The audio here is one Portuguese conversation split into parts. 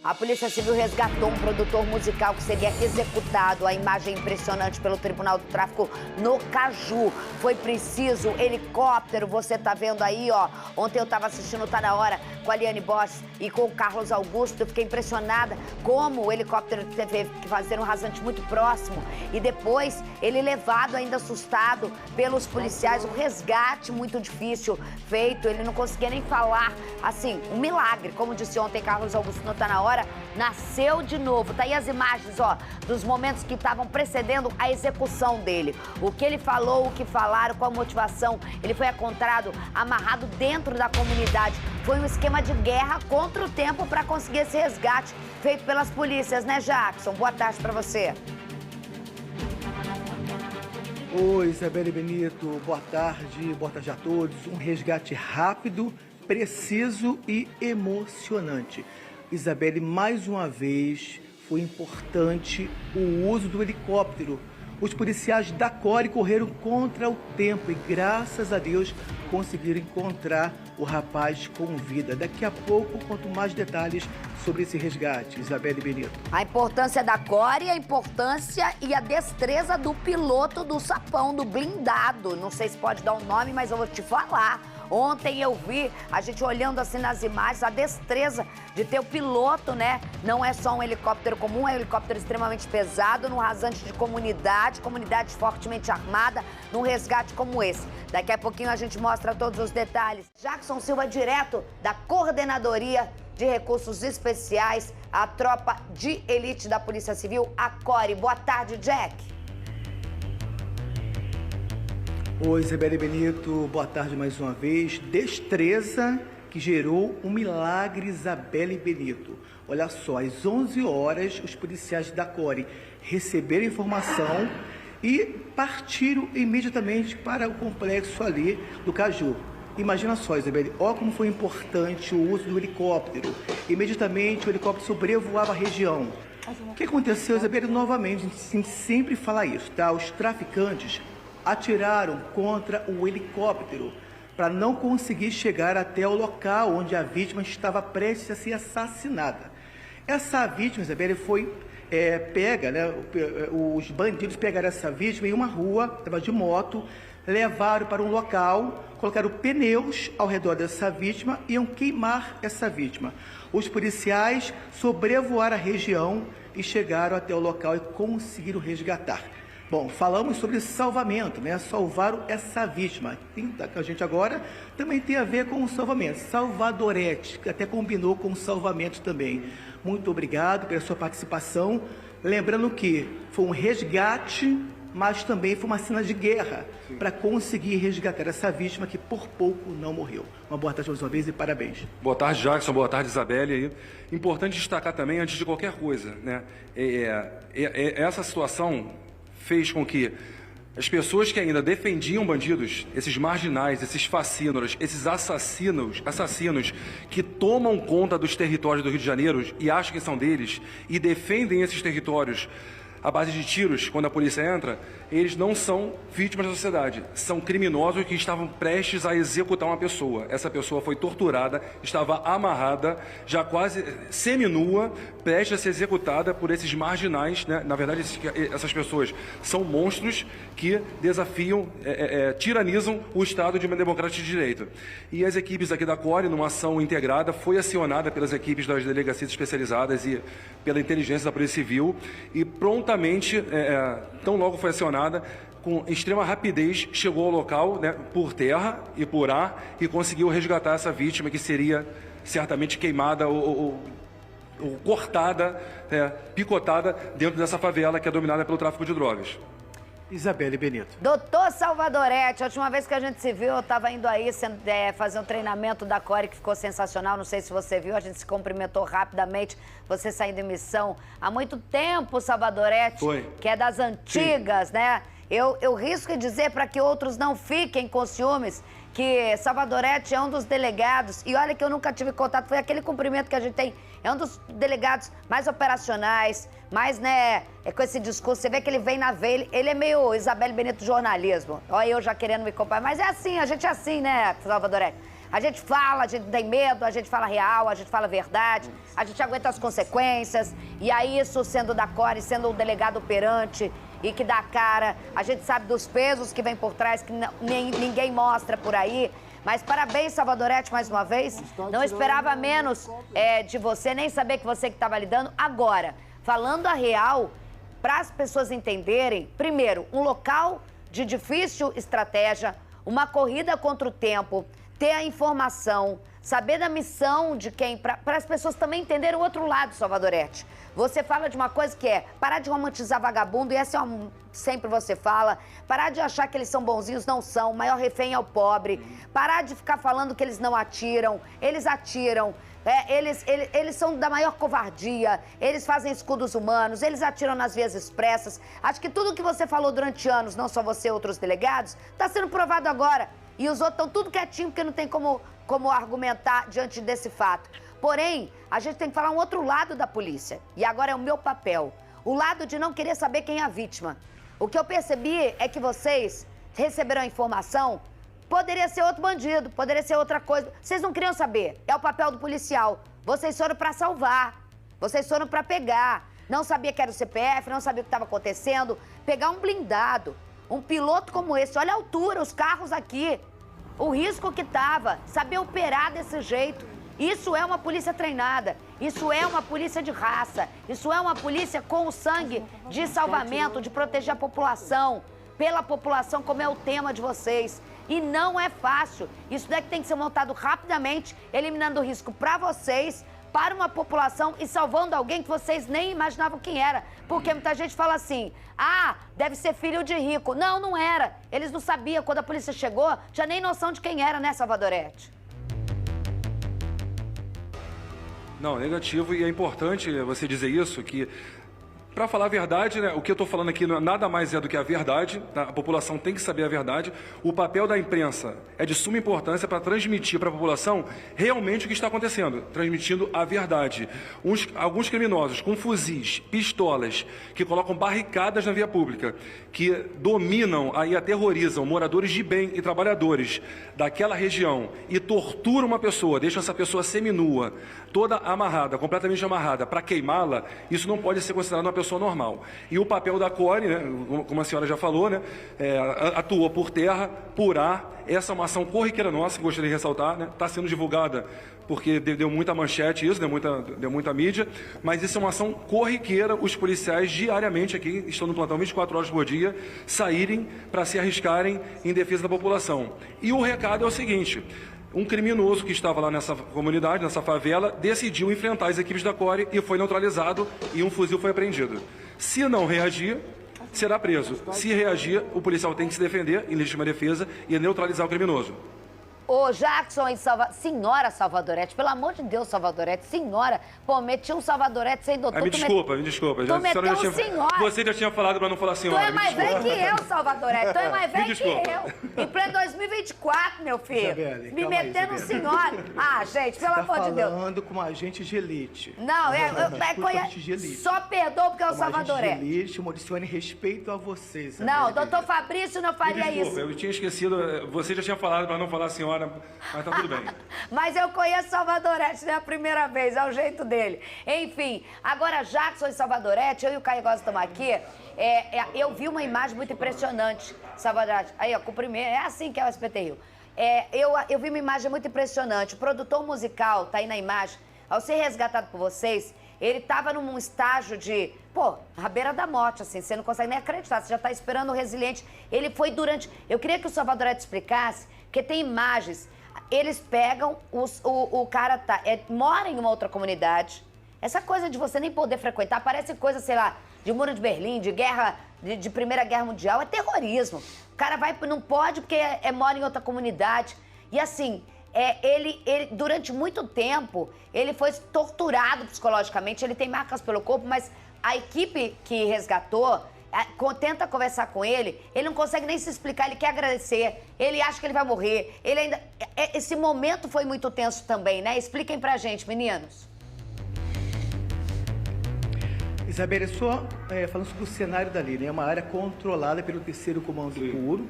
A Polícia Civil resgatou um produtor musical que seria executado. A imagem impressionante pelo Tribunal do Tráfico no Caju. Foi preciso helicóptero, você tá vendo aí, ó. Ontem eu tava assistindo Tá Na Hora com a Liane Boss e com o Carlos Augusto. Eu fiquei impressionada como o helicóptero teve que fazer um rasante muito próximo. E depois ele levado ainda assustado pelos policiais. Um resgate muito difícil feito, ele não conseguia nem falar. Assim, um milagre, como disse ontem Carlos Augusto no Tá Na Hora. Nasceu de novo. Tá aí as imagens, ó, dos momentos que estavam precedendo a execução dele. O que ele falou, o que falaram, qual a motivação. Ele foi encontrado amarrado dentro da comunidade. Foi um esquema de guerra contra o tempo para conseguir esse resgate feito pelas polícias, né, Jackson? Boa tarde para você. Oi, Isabelle Benito, boa tarde a todos. Um resgate rápido, preciso e emocionante. Isabelle, mais uma vez, foi importante o uso do helicóptero. Os policiais da CORE correram contra o tempo e, graças a Deus, conseguiram encontrar o rapaz com vida. Daqui a pouco, conto mais detalhes sobre esse resgate, Isabelle Benito. A importância da CORE, a importância e a destreza do piloto do sapão, do blindado. Não sei se pode dar um nome, mas eu vou te falar. Ontem eu vi, a gente olhando assim nas imagens, a destreza de ter o piloto, né? Não é só um helicóptero comum, é um helicóptero extremamente pesado, num rasante de comunidade fortemente armada, num resgate como esse. Daqui a pouquinho a gente mostra todos os detalhes. Jackson Silva, direto da Coordenadoria de Recursos Especiais, a tropa de elite da Polícia Civil, a CORE. Boa tarde, Jack. Oi, Isabelle Benito, boa tarde mais uma vez. Destreza que gerou um milagre, Isabelle Benito. Olha só, às 11 horas, os policiais da CORE receberam informação e partiram imediatamente para o complexo ali do Caju. Imagina só, Isabelle, olha como foi importante o uso do helicóptero. Imediatamente o helicóptero sobrevoava a região. O que aconteceu, Isabelle? Novamente, a gente sempre fala isso, tá? Os traficantes atiraram contra o helicóptero para não conseguir chegar até o local onde a vítima estava prestes a ser assassinada. Essa vítima, Isabelle, foi pega, né? Os bandidos pegaram essa vítima em uma rua, estava de moto, levaram para um local, colocaram pneus ao redor dessa vítima e iam queimar essa vítima. Os policiais sobrevoaram a região e chegaram até o local e conseguiram resgatar. Bom, falamos sobre salvamento, né? Salvaram essa vítima. A gente agora também tem a ver com o salvamento. Salvadorete, que até combinou com o salvamento também. Muito obrigado pela sua participação. Lembrando que foi um resgate, mas também foi uma cena de guerra para conseguir resgatar essa vítima que por pouco não morreu. Uma boa tarde mais uma vez e parabéns. Boa tarde, Jackson. Boa tarde, Isabelle. Importante destacar também, antes de qualquer coisa, né? Essa situação fez com que as pessoas que ainda defendiam bandidos, esses marginais, esses fascínoros, esses assassinos que tomam conta dos territórios do Rio de Janeiro e acham que são deles e defendem esses territórios à base de tiros quando a polícia entra, eles não são vítimas da sociedade, são criminosos que estavam prestes a executar uma pessoa. Essa pessoa foi torturada, estava amarrada, já quase seminua, prestes a ser executada por esses marginais, né? Na verdade, essas pessoas são monstros que desafiam, tiranizam o Estado de uma democracia de direito. E as equipes aqui da CORE, numa ação integrada, foi acionada pelas equipes das delegacias especializadas e pela inteligência da Polícia Civil e prontamente, tão logo foi acionada, com extrema rapidez, chegou ao local, né, por terra e por ar e conseguiu resgatar essa vítima que seria certamente queimada ou cortada, picotada dentro dessa favela que é dominada pelo tráfico de drogas. Isabelle Benito. Doutor Salvadorete, a última vez que a gente se viu, eu estava indo aí fazer um treinamento da CORE que ficou sensacional. Não sei se você viu, a gente se cumprimentou rapidamente, você saindo em missão há muito tempo, Salvadorete, foi, que é das antigas, sim, né? Eu risco dizer para que outros não fiquem com ciúmes que Salvadorete é um dos delegados, e olha que eu nunca tive contato, foi aquele cumprimento que a gente tem, é um dos delegados mais operacionais, mais, né, com esse discurso, você vê que ele vem na veia, ele é meio Isabelle Benito jornalismo, olha eu já querendo me comparar, mas é assim, a gente é assim, né, Salvadorete? A gente fala, a gente tem medo, a gente fala real, a gente fala verdade, a gente aguenta as consequências. E aí isso sendo da Core, sendo um delegado operante e que dá cara, a gente sabe dos pesos que vem por trás, que ninguém mostra por aí. Mas parabéns, Salvadorete, mais uma vez. Não esperava menos de você, nem saber que você que estava lidando. Agora, falando a real, para as pessoas entenderem, primeiro, um local de difícil estratégia, uma corrida contra o tempo, ter a informação, saber da missão de quem, para as pessoas também entenderem o outro lado, Salvadorete. Você fala de uma coisa que é parar de romantizar vagabundo, e essa sempre você fala, parar de achar que eles são bonzinhos, não são, o maior refém é o pobre, parar de ficar falando que eles não atiram, eles atiram, eles são da maior covardia, eles fazem escudos humanos, eles atiram nas vias expressas. Acho que tudo que você falou durante anos, não só você, outros delegados, está sendo provado agora. E os outros estão tudo quietinho, porque não tem como argumentar diante desse fato. Porém, a gente tem que falar um outro lado da polícia. E agora é o meu papel. O lado de não querer saber quem é a vítima. O que eu percebi é que vocês receberam a informação, poderia ser outro bandido, poderia ser outra coisa. Vocês não queriam saber. É o papel do policial. Vocês foram para salvar. Vocês foram para pegar. Não sabia que era o CPF, não sabia o que estava acontecendo. Pegar um blindado. Um piloto como esse, olha a altura, os carros aqui, o risco que estava, saber operar desse jeito. Isso é uma polícia treinada, isso é uma polícia de raça, isso é uma polícia com o sangue de salvamento, de proteger a população, pela população, como é o tema de vocês. E não é fácil, isso daqui tem que ser montado rapidamente, eliminando o risco para vocês, para uma população e salvando alguém que vocês nem imaginavam quem era. Porque muita gente fala assim, deve ser filho de rico. Não, não era. Eles não sabiam. Quando a polícia chegou, tinha nem noção de quem era, né, Salvadorete? Não, negativo, e é importante você dizer isso, que, para falar a verdade, né, o que eu estou falando aqui nada mais é do que a verdade, tá? A população tem que saber a verdade. O papel da imprensa é de suma importância para transmitir para a população realmente o que está acontecendo, transmitindo a verdade. Alguns criminosos com fuzis, pistolas, que colocam barricadas na via pública, que dominam e aterrorizam moradores de bem e trabalhadores daquela região e torturam uma pessoa, deixam essa pessoa seminua, toda amarrada, completamente amarrada, para queimá-la, isso não pode ser considerado uma pessoa normal. E o papel da Core, né, como a senhora já falou, né, atua por terra, por ar. Essa é uma ação corriqueira nossa, que gostaria de ressaltar, né, está sendo divulgada porque deu muita manchete isso, deu muita mídia, mas isso é uma ação corriqueira, os policiais diariamente aqui, estão no plantão 24 horas por dia, saírem para se arriscarem em defesa da população. E o recado é o seguinte: um criminoso que estava lá nessa comunidade, nessa favela, decidiu enfrentar as equipes da Core e foi neutralizado e um fuzil foi apreendido. Se não reagir, será preso. Se reagir, o policial tem que se defender em legítima defesa e neutralizar o criminoso. Ô, Jackson e senhora Salvadorete, pelo amor de Deus, Salvadorete, senhora, pô, meti um Salvadorete sem doutor. Me desculpa. Tu meteu um senhora. Você já tinha falado para não falar senhora. Tu é mais velho que eu, Salvadorete, tu é mais velho que eu. Em pleno 2024, meu filho. Isabelle, me metendo um senhora. Gente, pelo amor de Deus. Tá falando com um agente de elite. Não, só perdoa porque é o Salvadorete. Agente de elite, Mauricione, respeito a vocês. Não, doutor Fabrício não faria isso. Eu tinha esquecido, você já tinha falado para não falar senhora, mas tá tudo bem. Mas eu conheço Salvadorete, não é a primeira vez, é o jeito dele. Enfim, agora Jackson e Salvadorete, eu e o Caio Gosta estamos aqui, eu vi uma imagem muito impressionante, Salvadorete. Aí, ó, cumprimento, é assim que é o SBT Rio. Eu vi uma imagem muito impressionante, o produtor musical tá aí na imagem, ao ser resgatado por vocês, ele estava num estágio de, à beira da morte, assim, você não consegue nem acreditar, você já está esperando o resiliente. Ele foi durante... Eu queria que o Salvadorete explicasse, porque tem imagens, eles pegam, o cara mora em uma outra comunidade, essa coisa de você nem poder frequentar, parece coisa, sei lá, de Muro de Berlim, de guerra, de Primeira Guerra Mundial, é terrorismo. O cara não pode porque mora em outra comunidade. E assim... Ele, durante muito tempo, ele foi torturado psicologicamente, ele tem marcas pelo corpo, mas a equipe que resgatou tenta conversar com ele não consegue nem se explicar, ele quer agradecer, ele acha que ele vai morrer, ele ainda... Esse momento foi muito tenso também, né? Expliquem pra gente, meninos. Isabelle, só falando sobre o cenário dali, né? É uma área controlada pelo 3º Comando Puro,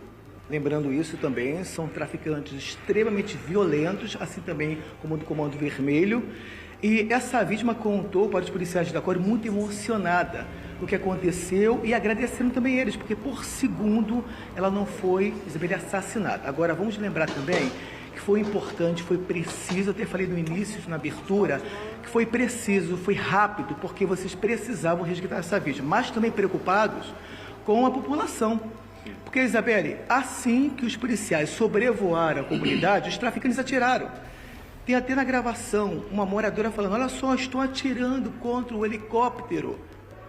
Lembrando isso também, são traficantes extremamente violentos, assim também como o do Comando Vermelho. E essa vítima contou para os policiais da Core muito emocionada o que aconteceu e agradecendo também eles, porque por segundo ela não foi, Isabelle, assassinada. Agora vamos lembrar também que foi importante, foi preciso, eu até falei no início, na abertura, que foi preciso, foi rápido, porque vocês precisavam resgatar essa vítima, mas também preocupados com a população. Porque, Isabelle, assim que os policiais sobrevoaram a comunidade, os traficantes atiraram. Tem até na gravação uma moradora falando, olha só, estou atirando contra o helicóptero.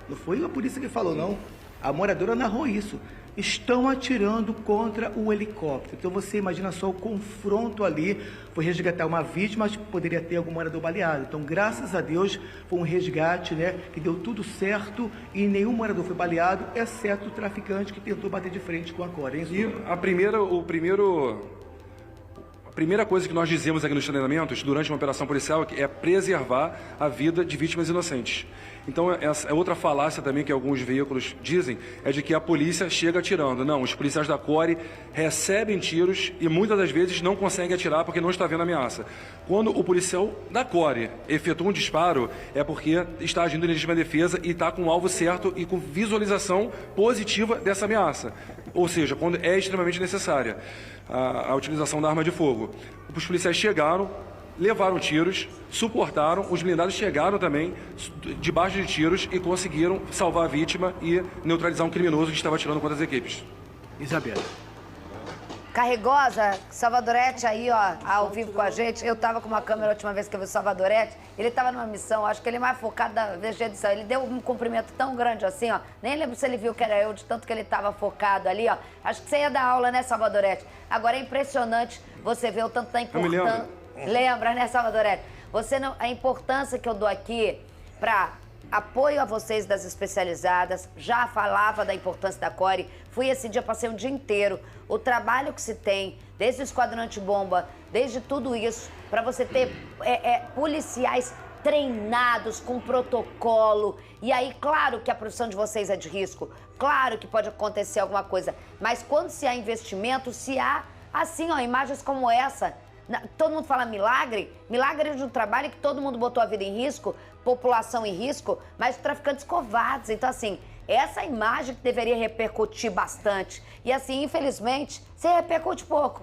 Não foi a polícia que falou, não. A moradora narrou isso. Estão atirando contra o helicóptero. Então você imagina só o confronto ali. Foi resgatar uma vítima, mas poderia ter algum morador baleado. Então, graças a Deus, foi um resgate, né? Que deu tudo certo e nenhum morador foi baleado, exceto o traficante que tentou bater de frente com a Core. E a primeira coisa que nós dizemos aqui nos treinamentos, durante uma operação policial, é preservar a vida de vítimas inocentes. Então, essa é outra falácia também que alguns veículos dizem, é de que a polícia chega atirando. Não, os policiais da Core recebem tiros e muitas das vezes não conseguem atirar porque não está vendo ameaça. Quando o policial da Core efetua um disparo, é porque está agindo em legítima defesa e está com o alvo certo e com visualização positiva dessa ameaça. Ou seja, quando é extremamente necessária a utilização da arma de fogo. Os policiais chegaram, levaram tiros, suportaram, os blindados chegaram também debaixo de tiros e conseguiram salvar a vítima e neutralizar um criminoso que estava atirando contra as equipes. Isabelle. Carregosa, Salvadorete aí, ó, ao vivo com a gente. Eu tava com uma câmera a última vez que eu vi o Salvadorete. Ele tava numa missão, acho que ele é mais focado da edição. Ele deu um cumprimento tão grande assim, ó. Nem lembro se ele viu que era eu, de tanto que ele tava focado ali, ó. Acho que você ia dar aula, né, Salvadorete? Agora é impressionante você ver o tanto da importância. Lembra, né, Salvadorete? A importância que eu dou aqui pra apoio a vocês das especializadas, já falava da importância da Core, fui esse dia, passei um dia inteiro, o trabalho que se tem, desde o esquadrão antibomba, desde tudo isso, para você ter policiais treinados, com protocolo, e aí, claro que a profissão de vocês é de risco, claro que pode acontecer alguma coisa, mas quando se há investimento, se há, assim, ó, imagens como essa. Todo mundo fala milagre de um trabalho que todo mundo botou a vida em risco, população em risco, mas traficantes covardes. Então, assim, essa imagem que deveria repercutir bastante. E, assim, infelizmente, se repercute pouco.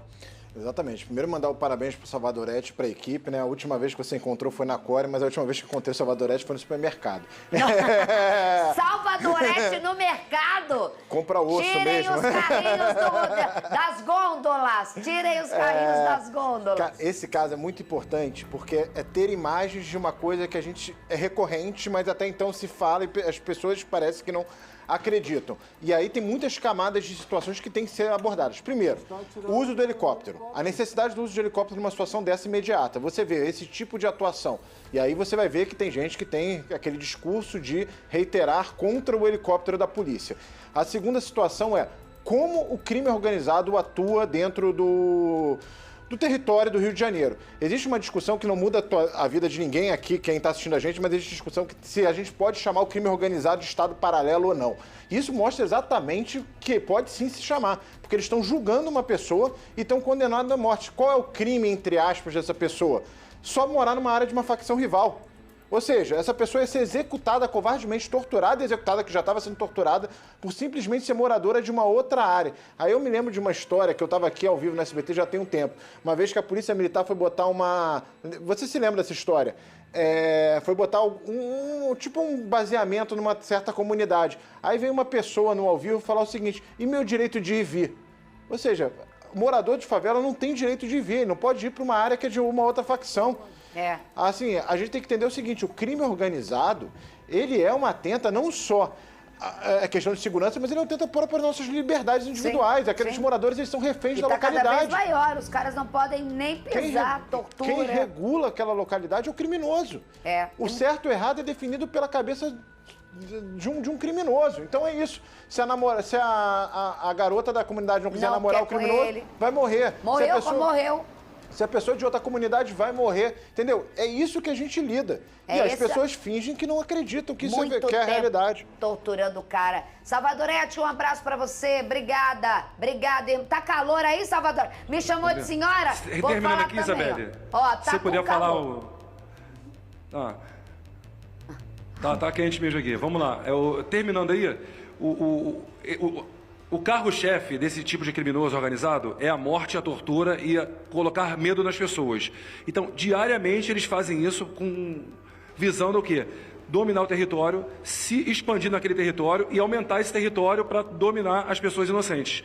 Exatamente. Primeiro, mandar o parabéns para o Salvadorete, para a equipe, né? A última vez que você encontrou foi na Core, mas a última vez que encontrei o Salvadorete foi no supermercado. Salvadorete no mercado! Compra osso Tirem mesmo. Os carrinhos das gôndolas! Tirem os carrinhos das gôndolas! Esse caso é muito importante porque é ter imagens de uma coisa que a gente é recorrente, mas até então se fala e as pessoas parece que não acreditam. E aí tem muitas camadas de situações que têm que ser abordadas. Primeiro, o uso do helicóptero. A necessidade do uso de helicóptero numa situação dessa imediata. Você vê esse tipo de atuação. E aí você vai ver que tem gente que tem aquele discurso de reiterar contra o helicóptero da polícia. A segunda situação é como o crime organizado atua dentro do território do Rio de Janeiro. Existe uma discussão que não muda a vida de ninguém aqui, quem está assistindo a gente, mas existe discussão que se a gente pode chamar o crime organizado de Estado paralelo ou não. Isso mostra exatamente que pode sim se chamar, porque eles estão julgando uma pessoa e estão condenando à morte. Qual é o crime, entre aspas, dessa pessoa? Só morar numa área de uma facção rival. Ou seja, essa pessoa ia ser executada, covardemente torturada e executada, que já estava sendo torturada, por simplesmente ser moradora de uma outra área. Aí eu me lembro de uma história que eu estava aqui ao vivo no SBT já tem um tempo. Uma vez que a polícia militar foi botar uma... Você se lembra dessa história? Foi botar um baseamento numa certa comunidade. Aí veio uma pessoa no ao vivo falar o seguinte, e meu direito de ir e vir? Ou seja, morador de favela não tem direito de ir, ele não pode ir para uma área que é de uma outra facção. Assim, a gente tem que entender o seguinte, o crime organizado, ele é uma atenta não só a questão de segurança, mas ele é um atenta para as nossas liberdades individuais. Aqueles moradores, eles são reféns da localidade. Cada vez maior, os caras não podem nem pisar, tortura. Quem regula aquela localidade é o criminoso. O certo e o errado é definido pela cabeça de um criminoso. Então é isso. Se a garota da comunidade não quiser namorar o criminoso, vai morrer. Morreu. Se a pessoa de outra comunidade vai morrer, entendeu? É isso que a gente lida. E as pessoas fingem que não acreditam que isso é a realidade. Torturando o cara. Salvadorete, um abraço pra você. Obrigada. Obrigada. Tá calor aí, Salvador? Me chamou de senhora? Terminando aqui, Isabelle. Ó, tá, se puder falar o... Tá quente mesmo aqui. Vamos lá. Terminando aí, o carro-chefe desse tipo de criminoso organizado é a morte, a tortura e colocar medo nas pessoas. Então, diariamente, eles fazem isso com visão do quê? Dominar o território, se expandir naquele território e aumentar esse território para dominar as pessoas inocentes.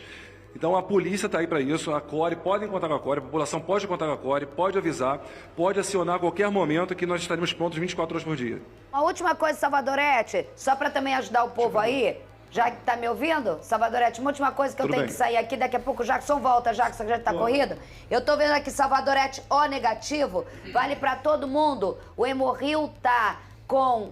Então, a polícia está aí para isso, a CORE, podem contar com a CORE, a população pode contar com a CORE, pode avisar, pode acionar a qualquer momento que nós estaremos prontos 24 horas por dia. Uma última coisa, Salvadorete, só para também ajudar o povo aí, já que tá me ouvindo, Salvadorete, uma última coisa que eu tenho que sair aqui, daqui a pouco o Jackson volta, Jackson já tá corrido. Eu tô vendo aqui Salvadorete O negativo, vale para todo mundo. O Hemorril tá com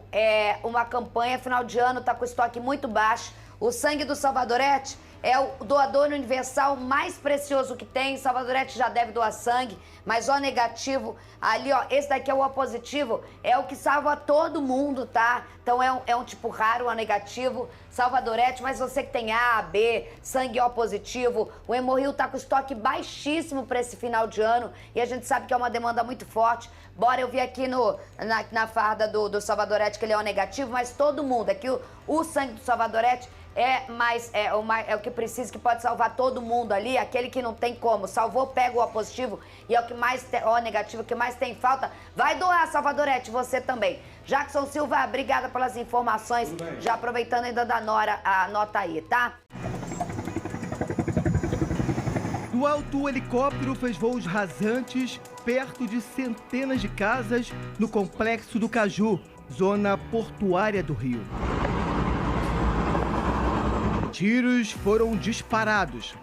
uma campanha, final de ano, tá com estoque muito baixo. O sangue do Salvadorete é o doador universal mais precioso que tem. Salvadorete já deve doar sangue, mas O negativo, ali ó, esse daqui é o O positivo, é o que salva todo mundo, tá? Então é um tipo raro, O negativo, Salvadorete, mas você que tem A, B, sangue O positivo, o Hemorril tá com estoque baixíssimo para esse final de ano e a gente sabe que é uma demanda muito forte. Bora, eu vi aqui na farda do Salvadorete que ele é O negativo, mas todo mundo, aqui o sangue do Salvadorete é o que precisa, que pode salvar todo mundo ali, aquele que não tem como. Salvou, pega o O positivo e é o que mais O negativo, que mais tem falta. Vai doar, Salvadorete, você também. Jackson Silva, obrigada pelas informações. Já aproveitando ainda da Nora, anota aí, tá? Do alto, o helicóptero fez voos rasantes perto de centenas de casas no Complexo do Caju, zona portuária do Rio. Tiros foram disparados.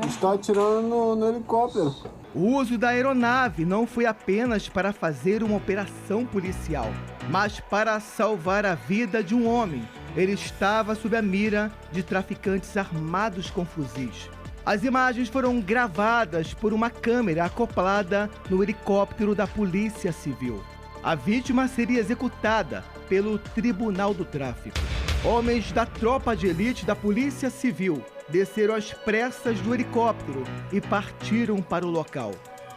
Está atirando no helicóptero. O uso da aeronave não foi apenas para fazer uma operação policial, mas para salvar a vida de um homem. Ele estava sob a mira de traficantes armados com fuzis. As imagens foram gravadas por uma câmera acoplada no helicóptero da Polícia Civil. A vítima seria executada pelo Tribunal do Tráfico. Homens da tropa de elite da Polícia Civil desceram às pressas do helicóptero e partiram para o local.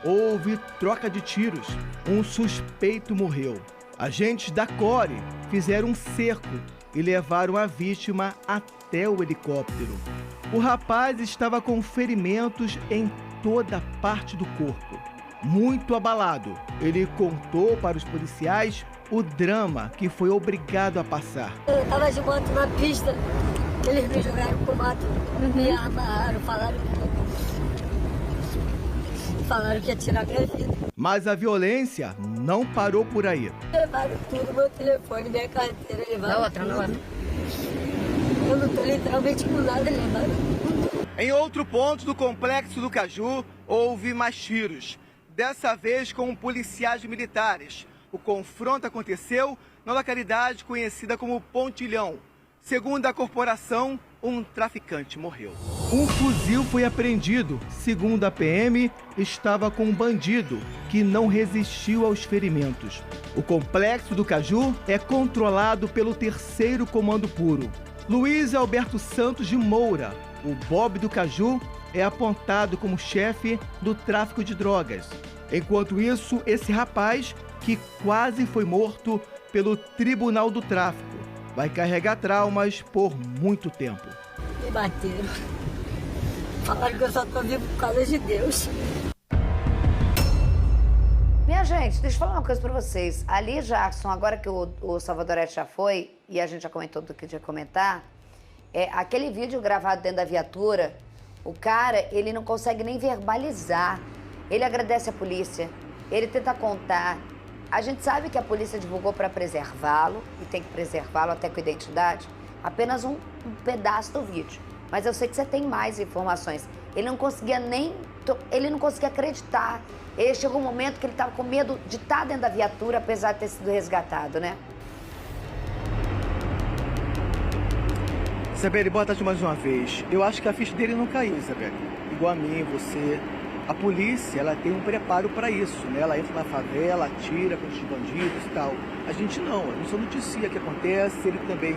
Houve troca de tiros. Um suspeito morreu. Agentes da CORE fizeram um cerco e levaram a vítima até o helicóptero. O rapaz estava com ferimentos em toda parte do corpo. Muito abalado, ele contou para os policiais o drama que foi obrigado a passar. Eu estava de moto na pista, eles me jogaram pro mato, me amarraram, falaram que ia tirar minha vida. Mas a violência não parou por aí. Levaram tudo, meu telefone, minha carteira, levaram tudo. Eu não tô literalmente com nada, levaram tudo. Em outro ponto do Complexo do Caju, houve mais tiros. Dessa vez com policiais militares. O confronto aconteceu na localidade conhecida como Pontilhão. Segundo a corporação, um traficante morreu. Um fuzil foi apreendido. Segundo a PM, estava com um bandido que não resistiu aos ferimentos. O Complexo do Caju é controlado pelo 3º Comando Puro. Luiz Alberto Santos de Moura, o Bob do Caju, é apontado como chefe do tráfico de drogas. Enquanto isso, esse rapaz, que quase foi morto pelo Tribunal do Tráfico, vai carregar traumas por muito tempo. Me bateram. Falaram que eu só tô vivo por causa de Deus. Minha gente, deixa eu falar uma coisa pra vocês. Ali, Jackson, agora que o Salvadorete já foi, e a gente já comentou do que tinha que comentar, aquele vídeo gravado dentro da viatura, o cara, ele não consegue nem verbalizar. Ele agradece a polícia, ele tenta contar. A gente sabe que a polícia divulgou para preservá-lo, e tem que preservá-lo até com identidade, apenas um pedaço do vídeo. Mas eu sei que você tem mais informações. Ele não conseguia acreditar. Ele chegou um momento que ele estava com medo de estar dentro da viatura, apesar de ter sido resgatado, né? Isabelle, boa tarde mais uma vez. Eu acho que a ficha dele não caiu, Isabelle. Igual a mim, você. A polícia, ela tem um preparo para isso, né? Ela entra na favela, atira contra os bandidos e tal. A gente só noticia o que acontece, ele também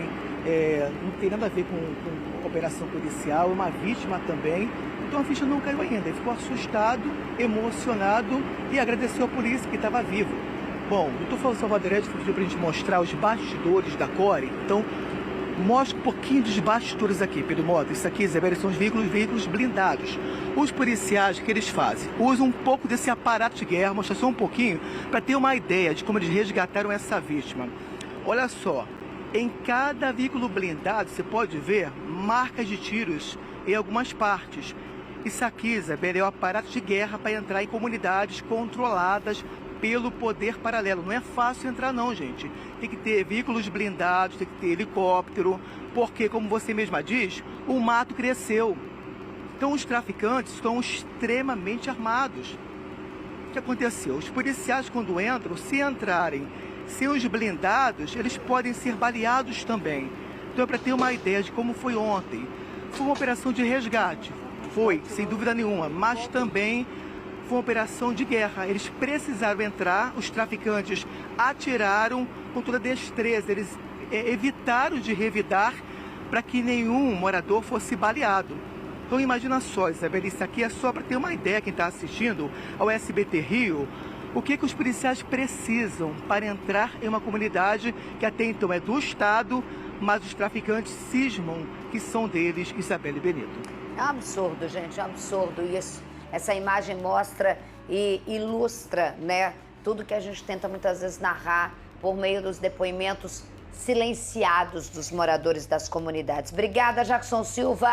não tem nada a ver com operação policial, é uma vítima também. Então a ficha não caiu ainda. Ele ficou assustado, emocionado e agradeceu a polícia que estava vivo. Bom, o doutor Salvador Edson pediu para a gente mostrar os bastidores da Core, então mostra um pouquinho dos bastidores aqui, Pedro Mota. Isso aqui, Isabelle, são os veículos blindados. Os policiais, o que eles fazem? Usam um pouco desse aparato de guerra, mostra só um pouquinho, para ter uma ideia de como eles resgataram essa vítima. Olha só, em cada veículo blindado, você pode ver marcas de tiros em algumas partes. Isso aqui, Isabelle, é o aparato de guerra para entrar em comunidades controladas pelo poder paralelo. Não é fácil entrar não, gente. Tem que ter veículos blindados, tem que ter helicóptero, porque, como você mesma diz, o mato cresceu. Então os traficantes estão extremamente armados. O que aconteceu? Os policiais, quando entram, se entrarem sem os blindados, eles podem ser baleados também. Então é para ter uma ideia de como foi ontem. Foi uma operação de resgate, foi, sem dúvida nenhuma, mas também foi uma operação de guerra. Eles precisaram entrar, os traficantes atiraram com toda destreza, eles evitaram de revidar para que nenhum morador fosse baleado. Então imagina só, Isabelle, isso aqui é só para ter uma ideia, quem está assistindo ao SBT Rio, o que os policiais precisam para entrar em uma comunidade que até então é do Estado, mas os traficantes cismam que são deles, Isabelle Benito. É um absurdo, gente, é um absurdo isso. Essa imagem mostra e ilustra, né, tudo que a gente tenta muitas vezes narrar por meio dos depoimentos silenciados dos moradores das comunidades. Obrigada, Jackson Silva.